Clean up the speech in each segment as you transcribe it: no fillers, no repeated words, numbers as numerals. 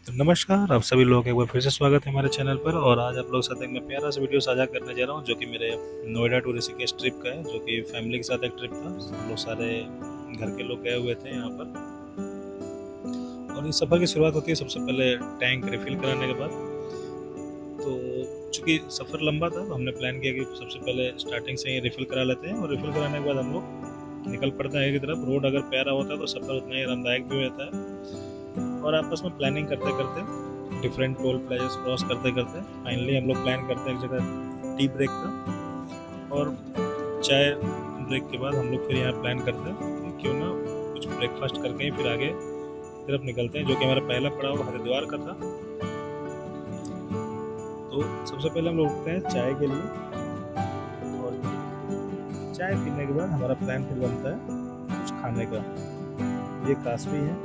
नमस्कार, आप सभी लोगों का एक बार फिर से स्वागत है हमारे चैनल पर। और आज आप लोगों के साथ एक मैं प्यारा सा वीडियो साझा करने जा रहा हूँ, जो कि मेरे नोएडा टू ऋषिकेश ट्रिप का है, जो कि फैमिली के साथ एक ट्रिप था। हम लोग सारे घर के लोग गए हुए थे यहाँ पर। और इस सफ़र की शुरुआत होती है सबसे पहले टैंक रिफिल कराने के बाद। तो चूँकि सफ़र लंबा था तो हमने प्लान किया कि सबसे पहले स्टार्टिंग से ही रिफिल करा लेते हैं, और रिफिल कराने के बाद हम लोग निकल पड़ते हैं आगे की तरफ। रोड अगर प्यारा होता है तो सफ़र उतना ही आरामदायक भी रहता है। और आपस में प्लानिंग करते करते डिफरेंट टोल प्लाजास क्रॉस करते करते फाइनली हम लोग प्लान करते हैं एक जगह टी ब्रेक का। और चाय ब्रेक के बाद हम लोग फिर यहाँ प्लान करते हैं कि क्यों ना कुछ ब्रेकफास्ट करके ही फिर आगे तरफ निकलते हैं, जो कि हमारा पहला पड़ाव हरिद्वार का था। तो सबसे पहले हम लोग उठते हैं चाय के लिए, और चाय पीने के बाद हमारा प्लान फिर बनता है कुछ खाने का। ये कास्वी है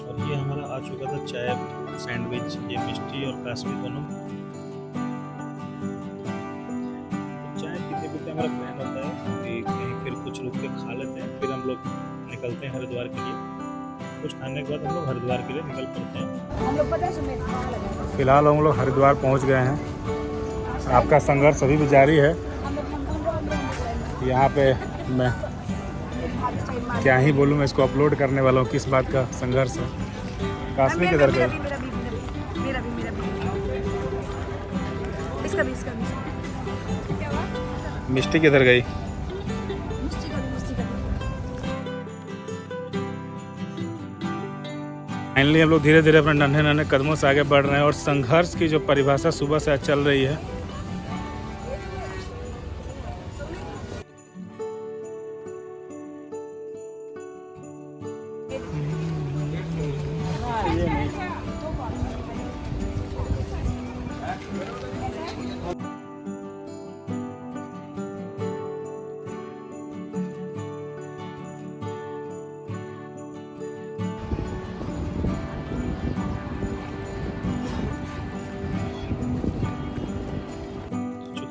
और ये हमारा आ चुका था चाय सैंडविच, ये मिष्टी और कास्वी दोनों। तो चाय पीते पीते हमारा प्लान होता है कि कहीं फिर कुछ रुक के खा लेते हैं, फिर हम लोग निकलते हैं हरिद्वार के लिए। कुछ खाने के बाद हम लोग हरिद्वार के लिए निकल पड़ते हैं। हम लोग पता है फिलहाल हम लोग हरिद्वार पहुंच गए हैं। आपका संघर्ष अभी भी जारी है। यहाँ पे मैं क्या ही बोलूँ, मैं इसको अपलोड करने वाला हूँ, किस बात का संघर्ष है। काश्मीर किधर गए? मिष्टी किधर गई? फाइनली हम लोग धीरे धीरे अपने नन्हे नन्हे कदमों से आगे बढ़ रहे हैं, और संघर्ष की जो परिभाषा सुबह से चल रही है,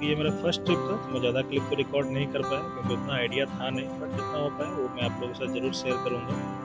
ये मेरा फर्स्ट ट्रिप था तो मैं ज़्यादा क्लिप को रिकॉर्ड नहीं कर पाया, क्योंकि उतना आइडिया था नहीं। बट जितना हो पाया वो मैं आप लोगों के साथ ज़रूर शेयर करूँगा।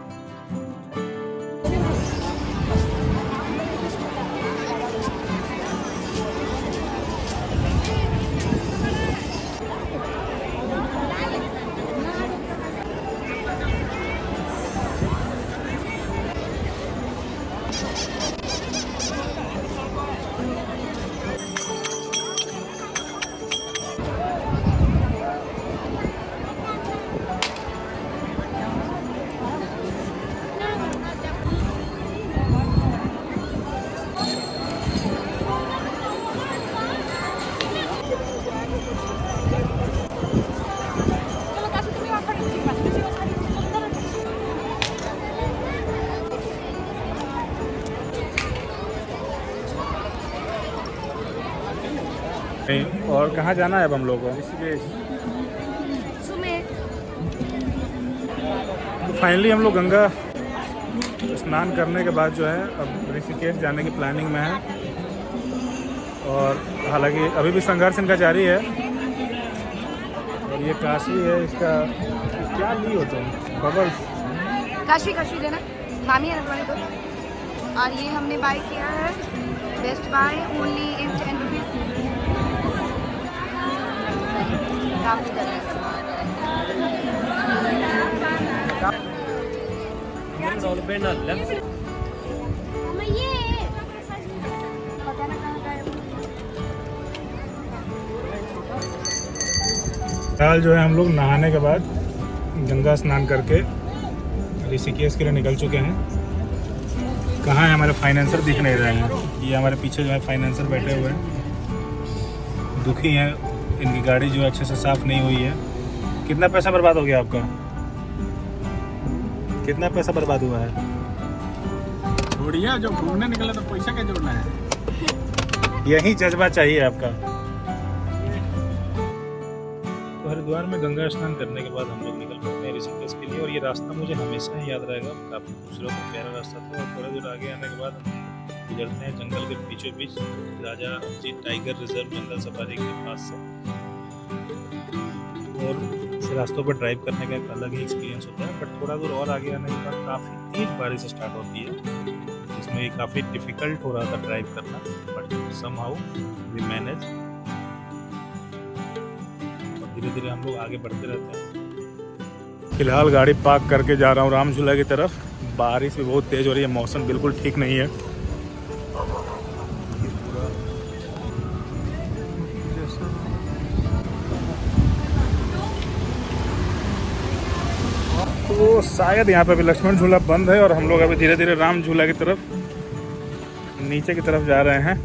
और कहाँ जाना है अब हम लोग को? तो फाइनली हम लोग गंगा स्नान करने के बाद जो है अब ऋषिकेश जाने की प्लानिंग में है। और हालांकि अभी भी संघर्ष इनका जारी है। और ये काशी है, इसका क्या ली हो तुम? बबल्स काशी देना मामी है तुम्हारे तो। और ये हमने बाय किया है best buy only in 10 rupees. फिलहाल जो है हम लोग नहाने के बाद गंगा स्नान करके ऋषिकेश के लिए निकल चुके हैं। कहाँ है हमारे फाइनेंसर? दिख नहीं रहे हैं। ये हमारे पीछे जो है फाइनेंसर बैठे हुए हैं, दुखी हैं। इनकी गाड़ी जो है अच्छे से साफ़ नहीं हुई है। कितना पैसा बर्बाद हो गया आपका? कितना पैसा बर्बाद हुआ है? छोड़िए, जो घूमने निकला तो पैसा क्या जोड़ना है। यही जज्बा चाहिए आपका। तो हरिद्वार में गंगा स्नान करने के बाद हम लोग निकल पड़ते हैं ऋषिकेश के लिए। और ये रास्ता मुझे हमेशा ही याद रहेगा, काफ़ी खूबसूरत और प्यारा रास्ता था। और थोड़ा दूर आगे आने के बाद हम गुजरते हैं जंगल के बीचों बीच राजा जी टाइगर रिजर्व जंगल सफारी के पास से। और ऐसे रास्तों पर ड्राइव करने का एक अलग ही एक्सपीरियंस होता है, बट थोड़ा दूर और आगे आने के बाद काफ़ी तेज़ बारिश स्टार्ट होती है, जिसमें काफ़ी डिफ़िकल्ट हो रहा था ड्राइव करना, बट समहाउ वी मैनेज। और धीरे धीरे हम लोग आगे बढ़ते रहते हैं। फिलहाल गाड़ी पार्क करके जा रहा हूँ राम झूला की तरफ। बारिश भी बहुत तेज़ हो रही है, मौसम बिल्कुल ठीक नहीं है। तो शायद यहाँ पे भी लक्ष्मण झूला बंद है और हम लोग अभी धीरे धीरे राम झूला की तरफ नीचे की तरफ जा रहे हैं।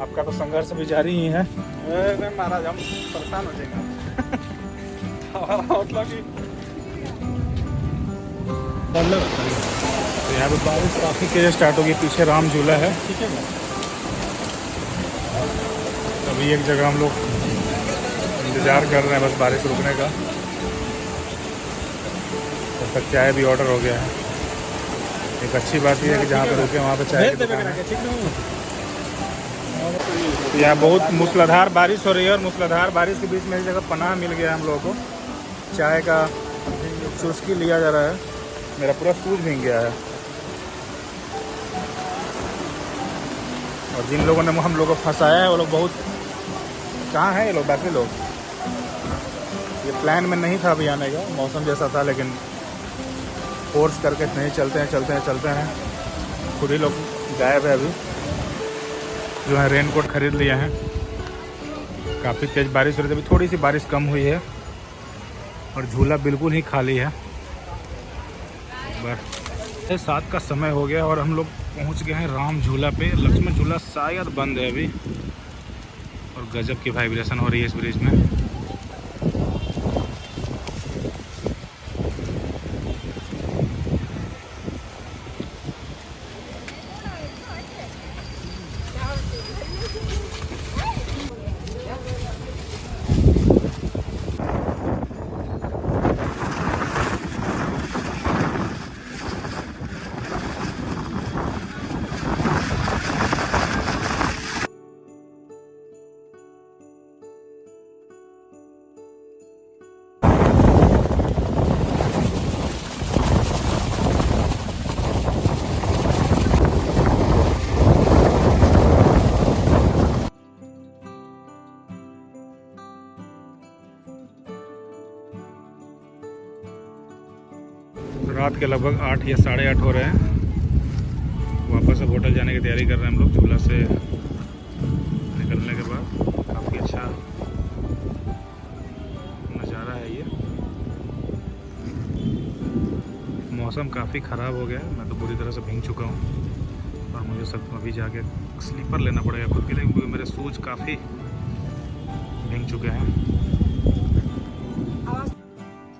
आपका तो संघर्ष भी जारी ही है। अरे महाराज हम परेशान हो जाएंगे। मतलब कि तो यहाँ पे बारिश काफ़ी तेज स्टार्ट होगी। पीछे राम झूला है। ठीक है ना? अभी एक जगह हम लोग इंतज़ार कर रहे हैं बस बारिश रुकने का। तब तक चाय भी ऑर्डर हो गया है। एक अच्छी बात यह है कि जहाँ पर रुके वहाँ पर चाय की दुकान है। ठीक है। यहाँ बहुत मूसलाधार बारिश हो रही है और मूसलाधार बारिश के बीच में एक जगह पनाह मिल गया हम लोगों को। चाय का चुस्की लिया जा रहा है। मेरा पूरा शूज भीग गया है। और जिन लोगों ने हम लोग को फंसाया है वो लोग बहुत कहाँ हैं ये लोग, बाकी लोग। ये प्लान में नहीं था अभी आने का, मौसम जैसा था, लेकिन फोर्स करके नहीं चलते हैं। खुद ही लोग गायब है अभी। जो है रेनकोट खरीद लिए हैं। काफ़ी तेज़ बारिश हो रही थी, अभी थोड़ी सी बारिश कम हुई है और झूला बिल्कुल ही खाली है। बस 7 का समय हो गया और हम लोग पहुंच गए हैं राम झूला पे। लक्ष्मण झूला शायद बंद है अभी। और गजब की वाइब्रेशन हो रही है इस ब्रिज में। रात के लगभग 8 या 8:30 हो रहे हैं। वापस अब होटल जाने की तैयारी कर रहे हैं हम लोग। झूला से निकलने के बाद काफ़ी अच्छा नज़ारा है ये। मौसम काफ़ी ख़राब हो गया है। मैं तो पूरी तरह से भीग चुका हूँ और मुझे सब अभी जाके स्लीपर लेना पड़ेगा खुद के लिए, क्योंकि मेरे शूज़ काफ़ी भीग चुके हैं।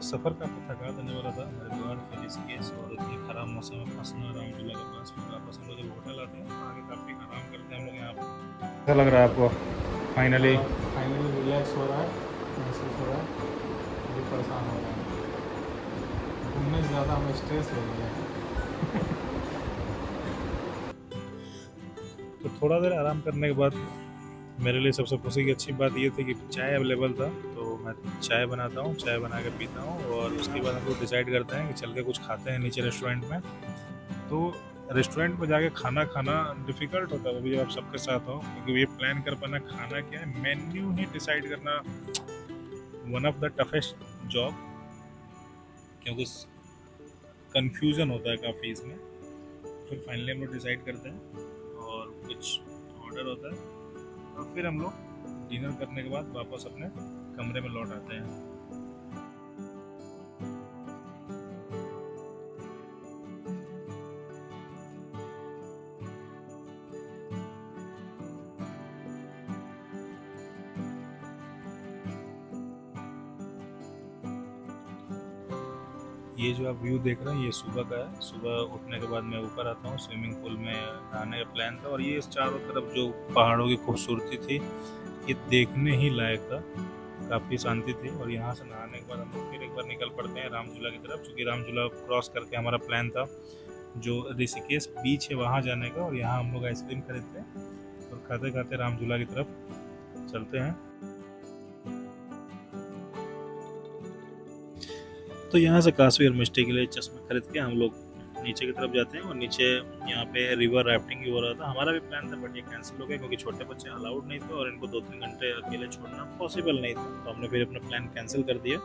सफ़र काफ़ी थका देने वाला था हरिद्वार से ऋषिकेश, और इतनी ख़राब मौसम में फंसना राम झूला के पास। फिर वापस हम लोग जब होटल आते हैं तो आगे काफ़ी आराम करते हैं हम लोग यहाँ पर। कैसा लग रहा है आपको? फाइनली रिलैक्स हो रहा है, महसूस हो रहा है। अभी परेशान हो रहा है। घूमने से ज़्यादा हमें स्ट्रेस हो गया है। तो थोड़ा देर आराम करने के बाद मेरे लिए सबसे खुशी की अच्छी बात ये थी कि चाय अवेलेबल था, तो मैं चाय बनाता हूँ, चाय बना के पीता हूँ। और उसके बाद हम लोग डिसाइड करते हैं कि चल के कुछ खाते हैं नीचे रेस्टोरेंट में। तो रेस्टोरेंट में जाके खाना डिफ़िकल्ट होता है अभी जब आप सबके साथ हो, क्योंकि ये प्लान कर पाना खाना क्या है, मेन्यू ही डिसाइड करना one of the toughest job, क्योंकि कंफ्यूजन होता है काफ़ी इसमें। फिर फाइनली हम लोग डिसाइड करते हैं और कुछ ऑर्डर होता है, और फिर हम लोग डिनर करने के बाद वापस अपने कमरे में लौट आते हैं। ये जो आप व्यू देख रहे हैं ये सुबह का है। सुबह उठने के बाद मैं ऊपर आता हूँ, स्विमिंग पूल में नहाने का प्लान था। और ये इस चारों तरफ जो पहाड़ों की खूबसूरती थी ये देखने ही लायक था, काफ़ी शांति थी। और यहाँ से नहाने के बाद हम लोग फिर एक बार निकल पड़ते हैं राम झूला की तरफ, क्योंकि राम झूला क्रॉस करके हमारा प्लान था जो ऋषिकेश बीच है वहाँ जाने का। और यहाँ हम लोग आइसक्रीम खरीदते हैं और खाते खाते राम झूला की तरफ चलते हैं। तो यहाँ से काशवी और मिष्टी के लिए चश्मे खरीद के हम लोग नीचे की तरफ जाते हैं और नीचे यहाँ पे रिवर राफ्टिंग भी हो रहा था। हमारा भी प्लान था बट ये कैंसिल हो गया क्योंकि छोटे बच्चे अलाउड नहीं थे और इनको 2-3 घंटे अकेले छोड़ना पॉसिबल नहीं था, तो हमने फिर अपना प्लान कैंसिल कर दिया।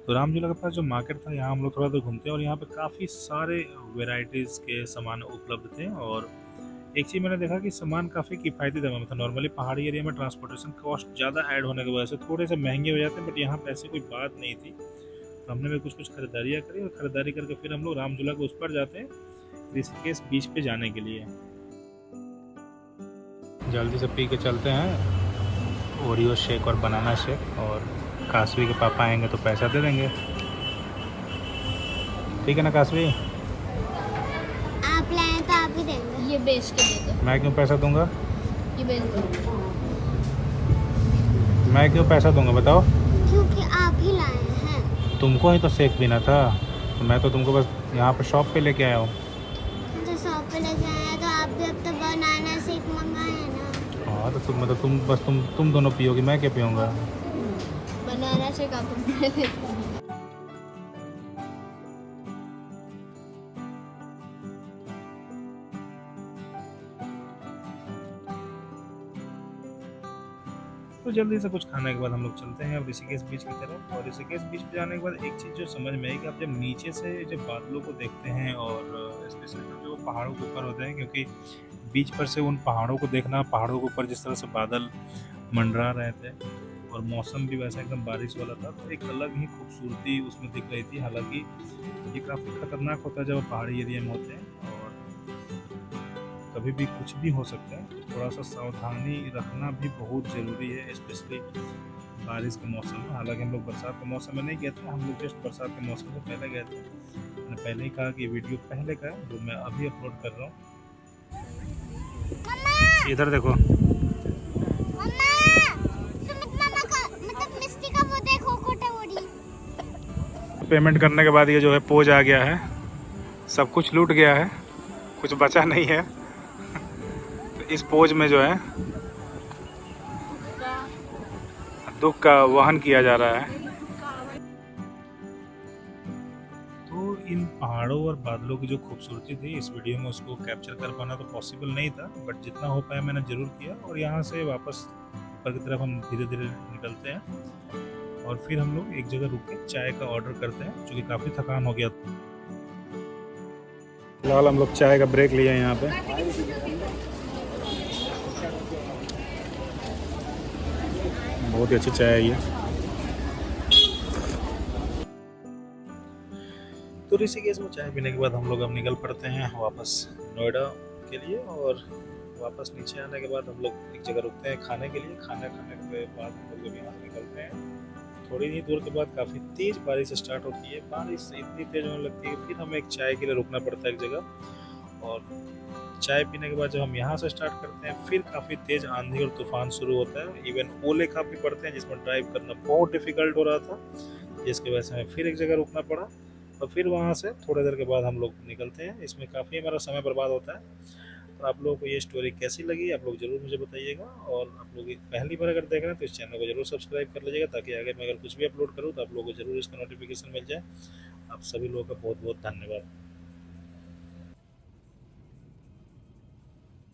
तो रामझूला के पास जो मार्केट था यहाँ हम लोग थोड़ा देर घूमते हैं और यहाँ पे काफ़ी सारे वेराइटीज़ के सामान उपलब्ध थे। और एक चीज़ मैंने देखा कि सामान काफ़ी किफ़ायती दामों में था। नॉर्मली पहाड़ी एरिया में ट्रांसपोर्टेशन कॉस्ट ज़्यादा ऐड होने की वजह से थोड़े से महंगे हो जाते हैं, बट यहाँ पे ऐसी कोई बात नहीं थी। तो हमने भी कुछ खरीदारियाँ करी और ख़रीदारी करके फिर हम लोग रामझूला के उस पर जाते हैं ऋषिकेश बीच पे जाने के लिए। जल्दी से पी के चलते हैं ओरियो शेक और बनाना शेक, और काशवी के पापा आएंगे तो पैसा दे देंगे, ठीक है ना काशवी? आप लाए तो आप ही देंगे। ये बेच के दे दो। मैं क्यों पैसा दूंगा? ये बेच दो। मैं क्यों पैसा दूंगा बताओ? क्योंकि आप ही लाए हैं। तुमको ही तो शेक पीना था, तो मैं तो तुमको बस यहाँ पे शॉप पे लेके आया हूँ। तो शॉप पे लेके आए तो आप भी अब तो बनाना शेक मंगाए हैं ना। हाँ तो तुम दोनों पियोगी, मैं क्या पीऊँगा? बनाना शेक आप तो जल्दी से कुछ खाने के बाद हम लोग चलते हैं अब ऋषिकेश बीच की तरफ। और ऋषिकेश बीच पे जाने के बाद एक चीज़ जो समझ में आई कि आप जब नीचे से जब बादलों को देखते हैं और स्पेशली जो पहाड़ों के ऊपर होते हैं, क्योंकि बीच पर से उन पहाड़ों को देखना, पहाड़ों के ऊपर जिस तरह से बादल मंडरा रहे थे और मौसम भी वैसा एकदम बारिश वाला था, तो एक अलग ही खूबसूरती उसमें दिख रही थी। हालांकि ये काफ़ी खतरनाक होता है जब पहाड़ी एरिया में होते हैं और कभी भी कुछ भी हो सकता है, तो थोड़ा सा सावधानी रखना भी बहुत ज़रूरी है, स्पेशली बारिश के मौसम में। हालांकि हम लोग बरसात के मौसम में नहीं गए थे, हम लोग जस्ट बरसात के मौसम से पहले गए थे। मैंने पहले ही कहा कि वीडियो पहले का है जो मैं अभी अपलोड कर रहा हूँ। इधर देखो, पेमेंट करने के बाद ये जो है पोज आ गया है, सब कुछ लूट गया है, कुछ बचा नहीं है। तो इस पोज में जो है दुख का वहन किया जा रहा है। तो इन पहाड़ों और बादलों की जो खूबसूरती थी इस वीडियो में उसको कैप्चर कर पाना तो पॉसिबल नहीं था, बट जितना हो पाया मैंने ज़रूर किया। और यहाँ से वापस ऊपर की तरफ हम धीरे धीरे निकलते हैं और फिर हम लोग एक जगह रुक के चाय का ऑर्डर करते हैं, क्योंकि काफ़ी थकान हो गया। फिलहाल हम लोग चाय का ब्रेक लिए हैं यहाँ पे। बहुत ही अच्छी चाय है ये। तो ऋषिकेश में चाय पीने के बाद हम लोग अब निकल पड़ते हैं वापस नोएडा के लिए। और वापस नीचे आने के बाद हम लोग एक जगह रुकते हैं खाने के लिए। खाने के बाद हम लोग जब यहाँ से निकलते हैं थोड़ी ही दूर के बाद काफ़ी तेज़ बारिश स्टार्ट होती है। बारिश इतनी तेज़ होने लगती है फिर हमें एक चाय के लिए रुकना पड़ता है एक जगह। और चाय पीने के बाद जब हम यहाँ से स्टार्ट करते हैं फिर काफ़ी तेज़ आंधी और तूफान शुरू होता है। इवन ओले काफ़ी पड़ते हैं जिसमें ड्राइव करना बहुत डिफ़िकल्ट हो रहा था, जिसकी वजह से हमें फिर एक जगह रुकना पड़ा। और फिर वहाँ से थोड़ी देर के बाद हम लोग निकलते हैं। इसमें काफ़ी हमारा समय बर्बाद होता है। तो आप लोगों को ये स्टोरी कैसी लगी आप लोग ज़रूर मुझे बताइएगा। और आप लोग पहली बार अगर देख रहे हैं तो इस चैनल को जरूर सब्सक्राइब कर लीजिएगा, ताकि आगे मैं अगर कुछ भी अपलोड करूँ तो आप लोगों को ज़रूर इसका नोटिफिकेशन मिल जाए। आप सभी लोगों का बहुत बहुत धन्यवाद।